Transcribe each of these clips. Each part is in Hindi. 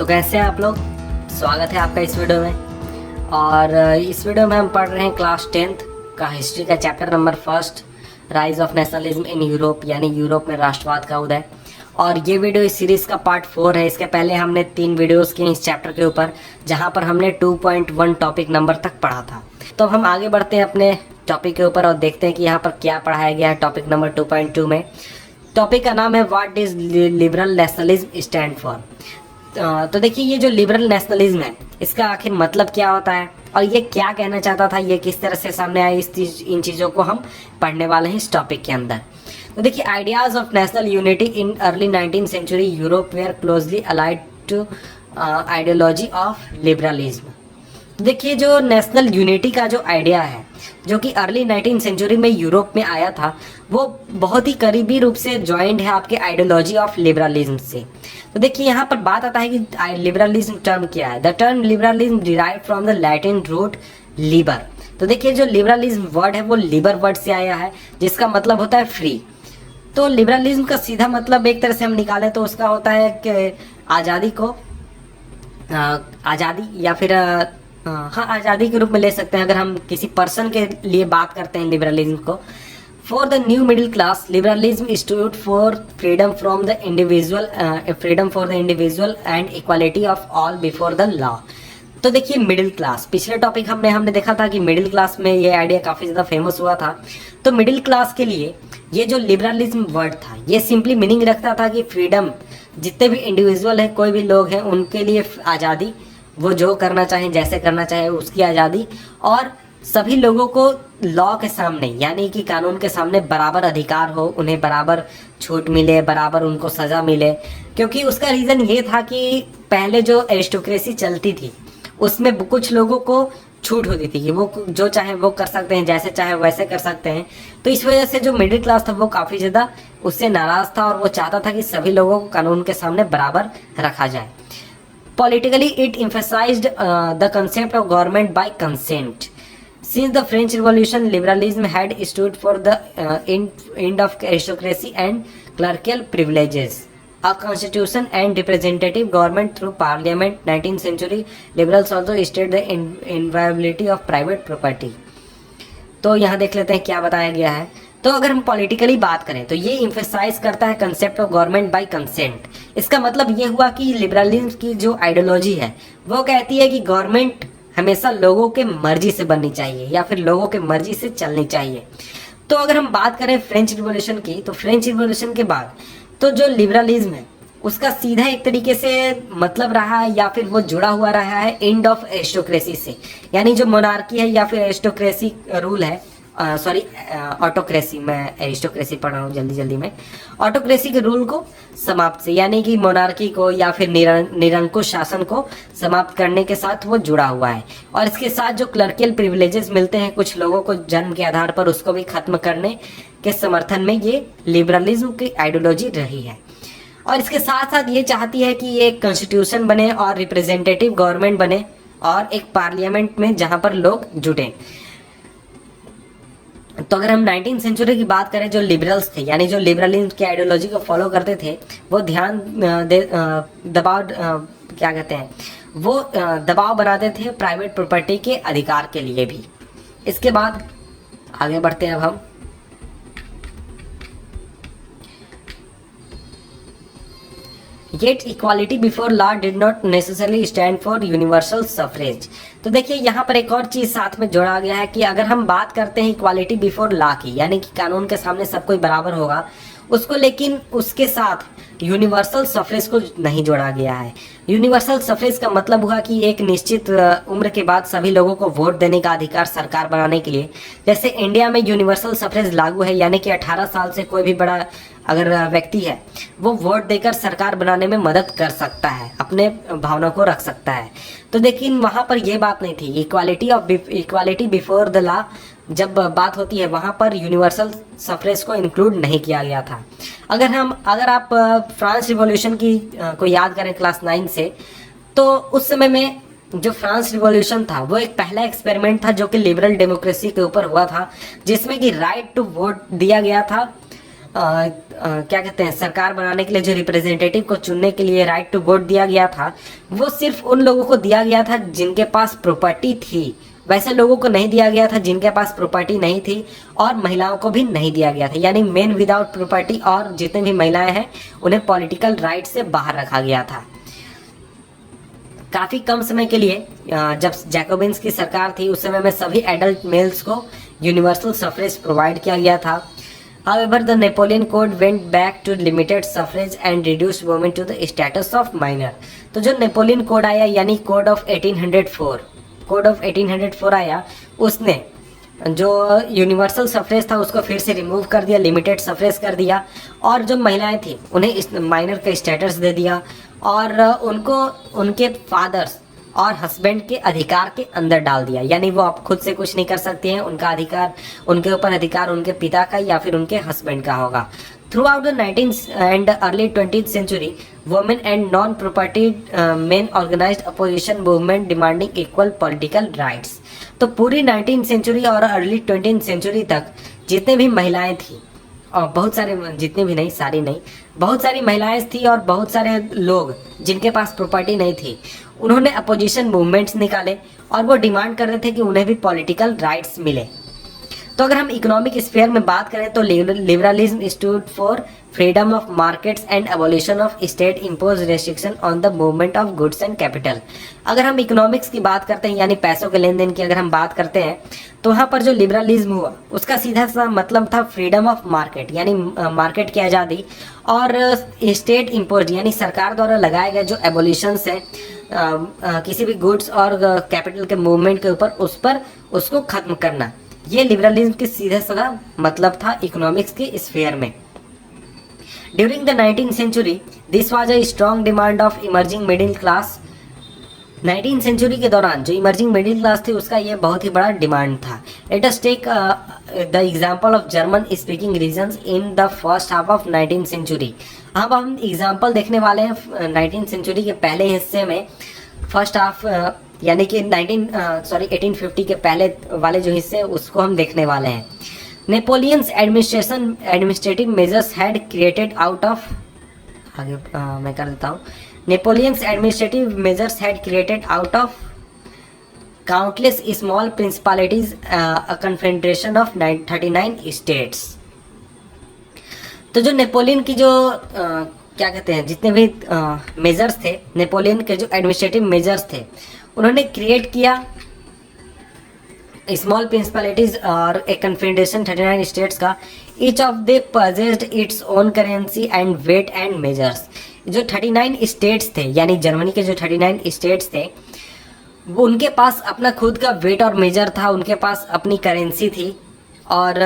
कैसे हैं आप लोग। स्वागत है आपका इस वीडियो में। और इस वीडियो में हम पढ़ रहे हैं क्लास 10th का हिस्ट्री का chapter number 1 rise of nationalism in Europe, यानी यूरोप में राष्ट्रवाद का उदय। और ये वीडियो इस सीरीज़ का पार्ट 4 है। इसके पहले हमने 3 वीडियोस किए इस चैप्टर के ऊपर, जहाँ पर हमने 2.1 टॉपिक नंबर तक पढ़ा था। तो हम आगे बढ़ते हैं अपने टॉपिक के ऊपर और देखते हैं कि यहाँ पर क्या पढ़ाया गया है टॉपिक नंबर 2.2 में। टॉपिक का नाम है what is liberal nationalism stand for. तो देखिए, ये जो लिबरल नेशनलिज्म है इसका आखिर मतलब क्या होता है और ये क्या कहना चाहता था, ये किस तरह से सामने आया, इन चीज़ों को हम पढ़ने वाले हैं इस टॉपिक के अंदर। तो देखिए, ideas of national unity in early 19th century Europe were closely allied to ideology of liberalism. देखिए, जो नेशनल यूनिटी का जो आइडिया है जो कि अर्ली 19th सेंचुरी में यूरोप में आया था, वो बहुत ही करीबी रूप से ज्वाइंट है आपके आइडियोलॉजी ऑफ लिबरलिज्म से। तो देखिए, यहाँ पर बात आता है कि लिबरलिज्म टर्म क्या है। The term liberalism derive from the Latin root liber. तो देखिए, जो लिबरलिज्म वर्ड है वो लिबर वर्ड से आया है, जिसका मतलब होता है फ्री। तो लिबरलिज्म का सीधा मतलब एक तरह से हम निकालें तो उसका होता है कि आज़ादी को आज़ादी या फिर आज़ादी के रूप में ले सकते हैं अगर हम किसी पर्सन के लिए बात करते हैं लिबरलिज्म को। For the new middle class liberalism stood for freedom from the individual, freedom for the individual and equality of all before the law. तो देखिए, मिडिल क्लास, पिछले टॉपिक हमने देखा था कि मिडिल क्लास में ये आइडिया काफ़ी ज़्यादा फेमस हुआ था। तो मिडिल क्लास के लिए ये जो लिबरलिज्म वर्ड था ये सिंपली मीनिंग रखता था कि फ्रीडम, जितने भी इंडिविजुअल हैं, कोई भी लोग हैं, उनके लिए आज़ादी, वो जो करना चाहें, जैसे करना चाहे उसकी आज़ादी, और सभी लोगों को लॉ के सामने यानी कि कानून के सामने बराबर अधिकार हो, उन्हें बराबर छूट मिले, बराबर उनको सज़ा मिले। क्योंकि उसका रीज़न ये था कि पहले जो एरिस्टोक्रेसी चलती थी उसमें कुछ लोगों को छूट होती थी कि वो जो चाहे वो कर सकते हैं, जैसे चाहे वैसे कर सकते हैं। तो इस वजह से जो मिडिल क्लास था वो काफ़ी ज़्यादा उससे नाराज़ था और वो चाहता था कि सभी लोगों को कानून के सामने बराबर रखा जाए। Politically, it emphasized the concept of government by consent. Since the French Revolution, liberalism had stood for the end of aristocracy and clerical privileges. A constitution and representative government through parliament. 19th century liberals also stated the inviolability of private property. तो यहाँ देख लेते हैं क्या बताया गया है। तो अगर हम पॉलिटिकली बात करें तो ये इम्फेसाइज करता है concept of government by consent. इसका मतलब ये हुआ कि लिबरलिज्म की जो आइडियोलॉजी है वो कहती है कि गवर्नमेंट हमेशा लोगों के मर्जी से बननी चाहिए या फिर लोगों के मर्जी से चलनी चाहिए। तो अगर हम बात करें फ्रेंच रिवॉल्यूशन की, तो फ्रेंच रिवॉल्यूशन के बाद तो जो लिबरलिज्म है उसका सीधा एक तरीके से मतलब रहा है या फिर वो जुड़ा हुआ रहा है एंड ऑफ एरिस्टोक्रेसी से, यानी जो मोनार्की है या फिर एरिस्टोक्रेसी रूल है, सॉरी ऑटोक्रेसी, मैं एरिस्टोक्रेसी पढ़ रहा हूँ जल्दी में, ऑटोक्रेसी के रूल को समाप्त से, यानी कि मोनार्की को या फिर निरंकुश शासन को समाप्त करने के साथ वो जुड़ा हुआ है। और इसके साथ जो क्लर्कियल प्रिविलेजेस मिलते हैं कुछ लोगों को जन्म के आधार पर, उसको भी खत्म करने के समर्थन में ये लिबरलिज्म की आइडियोलॉजी रही है। और इसके साथ साथ ये चाहती है कि एक कॉन्स्टिट्यूशन बने और रिप्रेजेंटेटिव गवर्नमेंट बने और एक पार्लियामेंट में जहाँ पर लोग जुटें। तो अगर हम 19th सेंचुरी की बात करें, जो लिबरल्स थे यानी जो लिबरलिज्म की आइडियोलॉजी को फॉलो करते थे, वो दबाव बनाते थे प्राइवेट प्रॉपर्टी के अधिकार के लिए भी। इसके बाद आगे बढ़ते हैं अब हम। Yet equality before law did not necessarily stand for universal suffrage. तो देखिए, यहाँ पर एक और चीज़ साथ में जोड़ा गया है कि अगर हम बात करते हैं इक्वालिटी बिफोर लॉ की, यानी कि कानून के सामने सब कोई बराबर होगा उसको, लेकिन उसके साथ यूनिवर्सल सफरेज को नहीं जोड़ा गया है। यूनिवर्सल सफरेज का मतलब हुआ कि एक निश्चित उम्र के बाद सभी लोगों को वोट देने का अधिकार सरकार बनाने के लिए। जैसे इंडिया में यूनिवर्सल सफरेज लागू है, यानी कि 18 साल से कोई भी बड़ा अगर व्यक्ति है वो वोट देकर सरकार बनाने में मदद कर सकता है, अपने भावना को रख सकता है। तो लेकिन वहाँ पर यह बात नहीं थी। इक्वालिटी बिफोर द लॉ जब बात होती है वहाँ पर यूनिवर्सल सफरेज को इंक्लूड नहीं किया गया था। अगर आप फ्रांस रिवॉल्यूशन की को याद करें क्लास 9 से, तो उस समय में जो फ्रांस रिवॉल्यूशन था वो एक पहला एक्सपेरिमेंट था जो कि लिबरल डेमोक्रेसी के ऊपर हुआ था, जिसमें कि राइट टू वोट दिया गया था क्या कहते हैं, सरकार बनाने के लिए जो रिप्रेजेंटेटिव को चुनने के लिए राइट टू वोट दिया गया था, वो सिर्फ उन लोगों को दिया गया था जिनके पास प्रॉपर्टी थी। वैसे लोगों को नहीं दिया गया था जिनके पास प्रॉपर्टी नहीं थी, और महिलाओं को भी नहीं दिया गया था। यानी मेन विदाउट प्रॉपर्टी और जितने भी महिलाएं हैं उन्हें पॉलिटिकल राइट से बाहर रखा गया था। काफ़ी कम समय के लिए जब जैकोबिन्स की सरकार थी उस समय में सभी एडल्ट मेल्स को यूनिवर्सल सफरेज प्रोवाइड किया गया था। However, the Napoleon Code went back to limited suffrage and reduced women to the status of minor। तो जो नेपोलियन कोड आया यानी कोड ऑफ 1804 आया, उसने जो यूनिवर्सल सफरेज था उसको फिर से रिमूव कर दिया, लिमिटेड सफरेज कर दिया, और जो महिलाएं थी उन्हें इस माइनर का स्टेटस दे दिया, और उनको उनके फादर्स और हस्बैंड के अधिकार के अंदर डाल दिया। यानी वो आप खुद से कुछ नहीं कर सकते हैं, उनका अधिकार, उनके ऊपर अधिकार उनके पिता का या फिर उनके हस्बैंड का होगा। Throughout the 19th and early 20th century, women and non propertied men organized opposition movement demanding equal political rights. तो पूरी 19th सेंचुरी और अर्ली 20th सेंचुरी तक जितने भी महिलाएं थी, और बहुत सारे, जितने भी नहीं, सारी नहीं, बहुत सारी महिलाएं थी और बहुत सारे लोग जिनके पास प्रॉपर्टी नहीं थी, उन्होंने अपोजिशन मूवमेंट्स निकाले और वो डिमांड कर रहे थे कि उन्हें भी पॉलिटिकल राइट्स मिले। तो अगर हम इकोनॉमिक स्फीयर में बात करें तो liberalism stood for freedom of markets and abolition of state impose restriction on the movement of goods and capital. अगर हम इकोनॉमिक्स की बात करते हैं यानी पैसों के लेन देन की अगर हम बात करते हैं तो वहाँ पर जो लिबरलिज्म हुआ उसका सीधा सा मतलब था फ्रीडम ऑफ मार्केट, यानी मार्केट की आज़ादी, और स्टेट इम्पोज यानी सरकार द्वारा लगाए गए जो एबोलिशंस है किसी भी गुड्स और कैपिटल के मूवमेंट के ऊपर, उस पर उसको खत्म करना। ये लिबरलिज्म के सीधा साधा मतलब था इकोनॉमिक्स के स्फीयर में। During the 19th century this was a strong demand of emerging middle class. 19th century के दौरान जो इमर्जिंग मिडिल क्लास थी उसका ये बहुत ही बड़ा डिमांड था। Let us take the example of German speaking regions in the first half of 19th century. अब हम एग्जांपल देखने वाले हैं 19th सेंचुरी के पहले हिस्से में, फर्स्ट हाफ यानी कि 1850 के पहले वाले जो हिस्से उसको हम देखने वाले हैं। Napoleon's administrative measures had created out of, आगे मैं कर देता हूँ, Napoleon's administrative measures had created out of countless small principalities a confederation of 39 states। तो जो नेपोलियन की जो क्या कहते हैं, जितने भी मेजर्स थे, नेपोलियन के जो एडमिनिस्ट्रेटिव मेजर्स थे, उन्होंने क्रिएट किया स्मॉल प्रिंसिपलिटीज और एक कन्फेडरेशन 39 स्टेट्स का। Each of they possessed its own currency and weight and measures. जो 39 स्टेट्स थे यानी जर्मनी के जो 39 स्टेट्स थे वो उनके पास अपना खुद का वेट और मेजर था, उनके पास अपनी करेंसी थी। और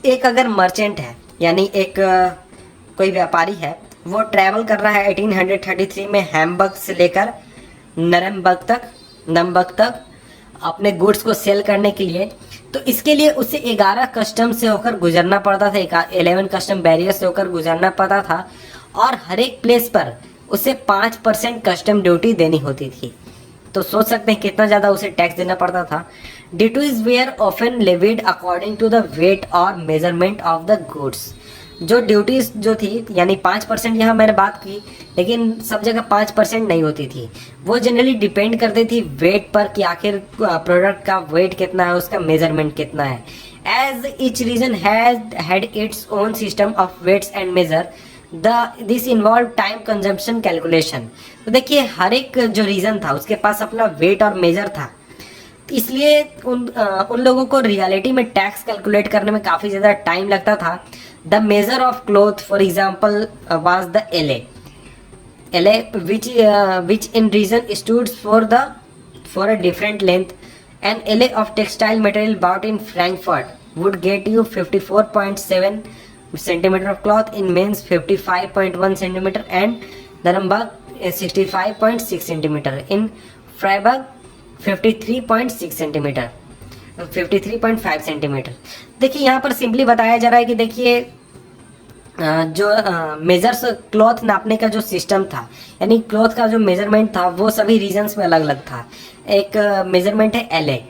एक अगर मर्चेंट है यानी एक कोई व्यापारी है, वो ट्रैवल कर रहा है 1833 में हैम्बर्ग से लेकर नमबर्ग तक अपने गुड्स को सेल करने के लिए, तो इसके लिए उसे 11 कस्टम से होकर गुजरना पड़ता था, 11 कस्टम बैरियर से होकर गुजरना पड़ता था, और हर एक प्लेस पर उसे 5% कस्टम ड्यूटी देनी होती थी। तो सोच सकते हैं कितना ज़्यादा उसे टैक्स देना पड़ता था। Duties were often levied according to the weight और मेजरमेंट ऑफ द गुड्स। जो ड्यूटीज जो थी यानी 5% यहाँ मैंने बात की, लेकिन सब जगह 5% नहीं होती थी, वो जनरली डिपेंड करती थी वेट पर कि आखिर प्रोडक्ट का वेट कितना है, उसका मेजरमेंट कितना है। As each region had its own system of weights and measure this involve time consumption calculation. तो देखिए हर एक जो रीजन था उसके पास अपना वेट और मेजर था, इसलिए उन लोगों को रियलिटी में टैक्स कैलकुलेट करने में काफ़ी ज़्यादा टाइम लगता था। The measure of cloth for example was the ell which in region stood for a different length. An ell of textile material bought in Frankfurt would get you 54.7 centimeter of cloth, in men's 55.1 centimeter and Nuremberg 65.6 centimeter, in Freiburg 53.6 centimeter, 53.5 centimetre. देखिए यहाँ पर सिंपली बताया जा रहा है कि देखिए जो मेजर्स क्लॉथ नापने का जो सिस्टम था यानी क्लॉथ का जो मेजरमेंट था वो सभी रीजन्स में अलग अलग था। एक मेजरमेंट है एलए,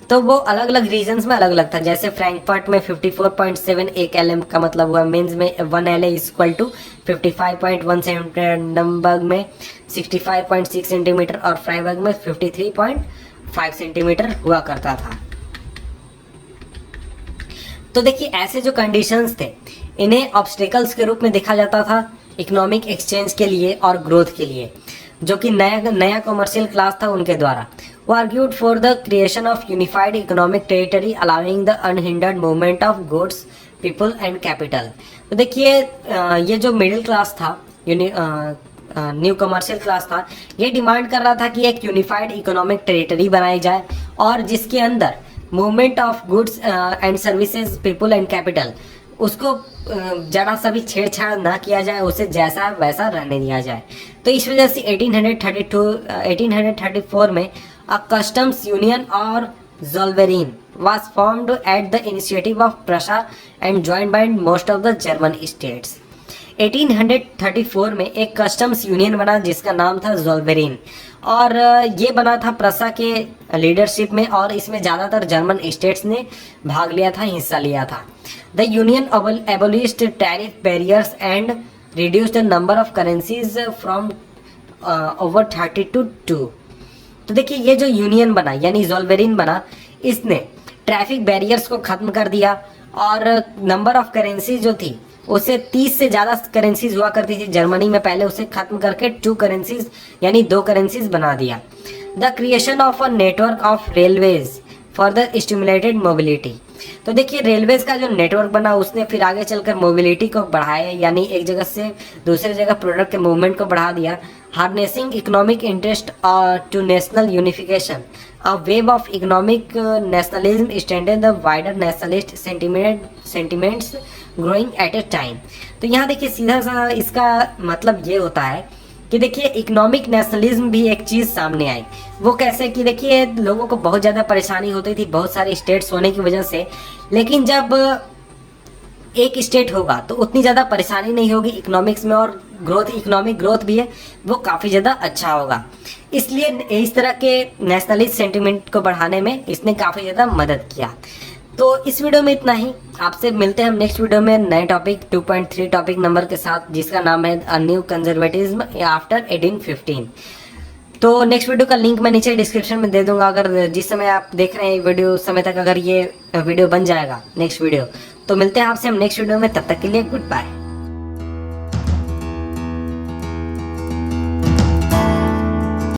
तो वो अलग अलग रीजन्स में अलग अलग था। जैसे फ्रैंकफर्ट में 54.7 एक एल का मतलब हुआ, मेंस में 1 ell is equal to 55.1 centimeter, Edinburgh में 65.6 सेंटीमीटर और फ्राइबर्ग में 53.5 सेंटीमीटर हुआ करता था। तो देखिए ऐसे जो कंडीशंस थे इन्हें ऑब्स्टेकल्स के रूप में देखा जाता था इकोनॉमिक एक्सचेंज के लिए और ग्रोथ के लिए, जो कि नया कमर्शियल क्लास था उनके द्वारा। वो argued for the creation of unified economic territory allowing the unhindered movement of goods, people and capital. तो देखिए ये जो मिडिल क्लास था, न्यू कमर्शियल क्लास था, ये डिमांड कर रहा था कि एक यूनिफाइड इकोनॉमिक टेरिटरी बनाई जाए और जिसके अंदर movement of goods and services, people and capital, उसको जरा सा भी छेड़छाड़ ना किया जाए, उसे जैसा वैसा रहने दिया जाए। तो इस वजह से 1834 में अ customs union or Zollverein was formed at the initiative of Prussia and joined by most of the German states. 1834 में एक कस्टम्स यूनियन बना जिसका नाम था ज़ोल्वेरिन, और ये बना था प्रशा के लीडरशिप में, और इसमें ज़्यादातर जर्मन स्टेट्स ने भाग लिया था, हिस्सा लिया था। The union abolished tariff barriers and reduced the number of currencies from over 30 to 2। तो देखिए ये जो यूनियन बना यानी ज़ोल्वेरिन बना, इसने ट्रैफिक बैरियर्स को खत्म कर दिया और नंबर ऑफ करेंसी जो थी उसे 30 से ज़्यादा करेंसीज हुआ करती थी जर्मनी में पहले, उसे खत्म करके 2 करेंसीज यानी 2 करेंसीज बना दिया। The creation of a network of railways for the stimulated mobility. तो देखिए रेलवेज का जो नेटवर्क बना उसने फिर आगे चलकर मोबिलिटी को बढ़ाया, यानी एक जगह से दूसरी जगह प्रोडक्ट के मूवमेंट को बढ़ा दिया। Harnessing economic interest to national unification, a wave of economic nationalism standard the wider nationalist sentiments growing at a time. तो यहाँ देखिए सीधा सा इसका मतलब ये होता है कि देखिए इकोनॉमिक नेशनलिज्म भी एक चीज़ सामने आई। वो कैसे कि देखिए लोगों को बहुत ज़्यादा परेशानी होती थी बहुत सारे स्टेट्स होने की वजह से, लेकिन जब एक स्टेट होगा तो उतनी ज़्यादा परेशानी नहीं होगी इकोनॉमिक्स में, और इकोनॉमिक ग्रोथ भी है वो काफ़ी ज़्यादा अच्छा होगा। इसलिए इस तरह के नेशनलिस्ट सेंटिमेंट को बढ़ाने में इसने काफ़ी ज़्यादा मदद किया। तो इस वीडियो में इतना ही, आपसे मिलते हैं हम नेक्स्ट वीडियो में नए टॉपिक 2.3 टॉपिक नंबर के साथ, जिसका नाम है अ न्यू कंजर्वेटिज्म आफ्टर 1815। तो नेक्स्ट वीडियो का लिंक मैं नीचे डिस्क्रिप्शन में दे दूंगा। अगर जिस समय आप देख रहे हैं वीडियो समय तक अगर ये वीडियो बन जाएगा नेक्स्ट वीडियो, तो मिलते हैं आपसे हम नेक्स्ट वीडियो में। तब तक के लिए गुड बाय।